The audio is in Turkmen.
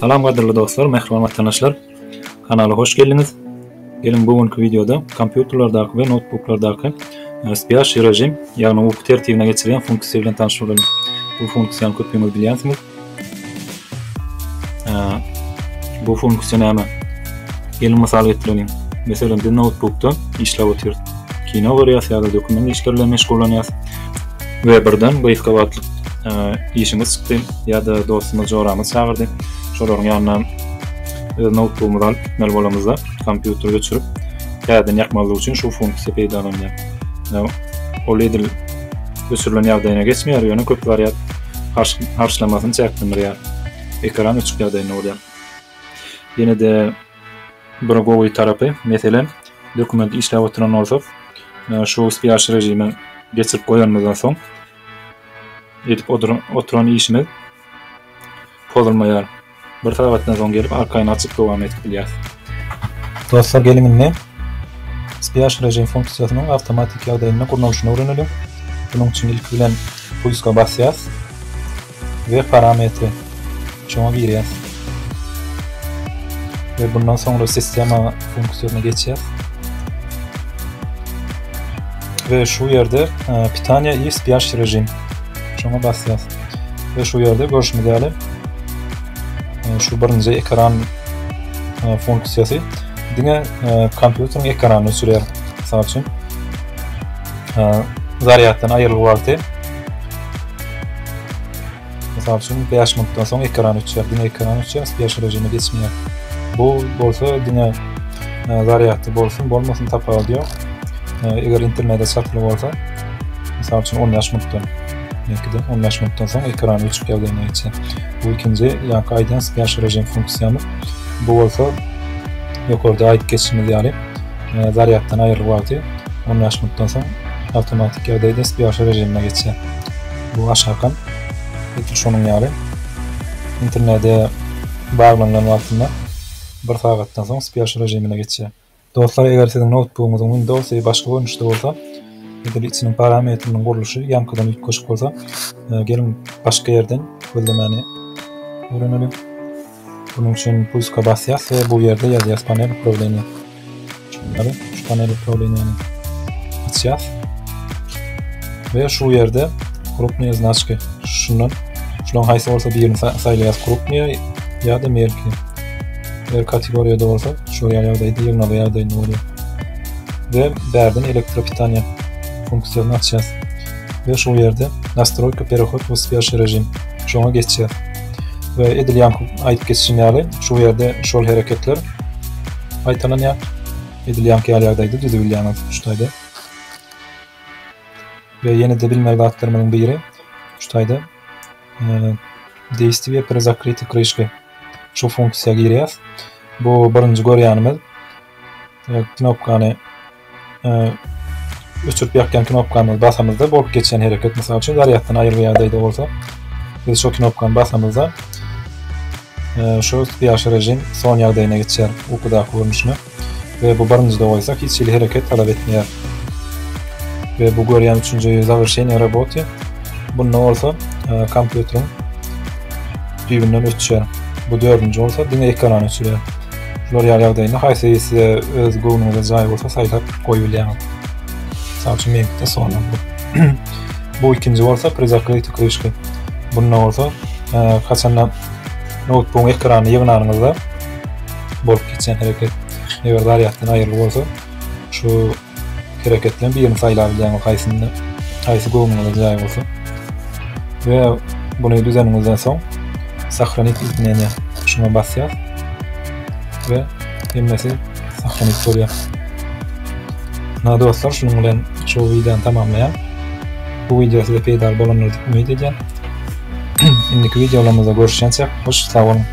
Salam qadirli dostlar, mehriban vatandaşlar. Kanala hoş geldiniz. Gelin bugünkü videoda kompüterlerdagi ve notebooklardagi spiyaş rejim, yani uyku tertibine geçirilen funksiya bilen tanışып olalım. Bu funksiyany köpüňiz bilýänsiniz. Bu funksiýa näme? Gelin mysal getirelim. Mesela bir notebookda işläp otyr. Kino görýäs ýa-da dokument işlerle meşgullanýas. Ve birden gıйıfka batlyk işimiz çıktı ýa-da dostumyz joramyz çagyrdy. Şolaryň ýanyna notebook'umuzy alyp gitmeli bolamyz-da kompýuter göçürüp ýa-da ýakmalyk üçin şu funksiýa peýdalanýar. Ol edil göçürilen ýagdaýyna geçmeýär, ýöne köp variat harçlamasyny çekdirýär. Ekran açyk ýagdaýyna bolýar. Ýene-de bir gowy tarapy, meselem dokument işläp oturan bolsak, şu spiyaş rejimi geçirip koyanmazdan soň edip oturan işimiz pozulmaýar. Bir saatdan soň gelip arkaýyny açyp dowam etip bilýär. Dostlar, gelin spiyaş rejim funksiýasynyň awtomatik ýagdaýyna gurulmasyny öwrenelim. Bunuň üçin ilk bilen pulska basýas we parametri şoňa girýär. Ve bundan sonra sistema funksiyonuna geçeceğiz. Ve şu yerde pitanya i spiyaş rejim. Şuna basacağız. Ve şu yerde görüşme diyelim. Şu birinci ekran funksiyası. Dine kompüterin ekranını sürüyor. Misal için zaryatdan ayrılık vakti. Misal için 5 minutdan sonra ekran açıyor. Dine ekran açıyor. Spiyaş rejime geçmiyor. Bu bolsa dine zaryatı bolsun, bolmasın tapal diyor. Eğer internette satılı bolsa, misal için 15 minutdan, belki de 15 minutdan sonra ekranı açıp ýagdaýyna geçer. Bu ikinci ýa-da aýdan spiyaş rejim funksiýany. Bu bolsa ýokarda aýt geçişimiz ýaly zaryatdan aýrylyk wagty 15 minutdan soň awtomatik ýagdaýda spiyaş rejimine geçer. Bu aşakan şonuň ýaly internete baglangan wagtynda bir saatdan soň spiyaş rejimine geçer. Dostlar, eger siziň notebook'uňyzyň Windows we başga görnüşde bolsa, edil içiniň parametriniň guruluşy ýankydan ýetkeşik bolsa, gelin başga ýerden gözlemeni öwrenelim. Bunuň üçin pulska basýas we bu ýerde ýazýas panel upravlenia. Şu panel upravleniýany açýas. Ve şu ýerde krupniýa značky. Şundan haýsy bolsa birini saýlaýas, krupniýa ýa-da merki. Eğer kategoriyada olsa şu ýagdaýda ýygnaly ýagdaýyny bolýar. Ve bärden elektropitanya funksiýasyny açýas. Ve şu ýerde настройка переход в спящий режим. Şoňa geçýär. Ve edilýän aýt geçişim ýaly şu ýerde şol hereketler aýtalanýar. Edilýän ýagdaýda düzülýän şutaýda. Ve ýene-de bilmeli gatlarymyň biri şutaýda действие при закрытии крышки. Şu funksiýa girýär. Bu birinji görýänimiz knopkany öçürüp ýakkan knopkany basamyzda bolup geçen hereket. Mesela üçin zaryatdan aýryk ýagdaýda bolsa, biz şu knopkany basamyzda şu spiyaş rejim son ýagdaýyna geçer, ukuda görnüşine. Ve bu birinjide bolsa hiç hereket talap etmeýär. Ve bu görýän üçinji zavrşenie работы bundan bolsa kompýuteriň düýbünden ötüşýär. Bu dördüncü olsa dine ekran açılıyor. Şular ýagdaýyna haýsy size öz goýunuňyza jaý bolsa saýlap goýulýar. Misal üçin meňde sonra bu. Bu ikinci bolsa при закрытии крышки. Bundan bolsa haçandan notebook ekrany ýygnanyňyzda bolup geçen hereket. Eger zaryatdan aýrylyk bolsa şu hereketden birini saýlap bilýän haýsy goýunuňyza jaý bolsa. Ve bunu düzeniniňizden soň сохранить изменения. Şuna basýar ve hemmesi sahranit bolýar. Dostlar, şunun bilen şu videoni tamamlaýan. Bu video size peýdar bolanlar diýip umyt edýän. Indiki videolarymyzda görüşýänçe hoş, sag bolun.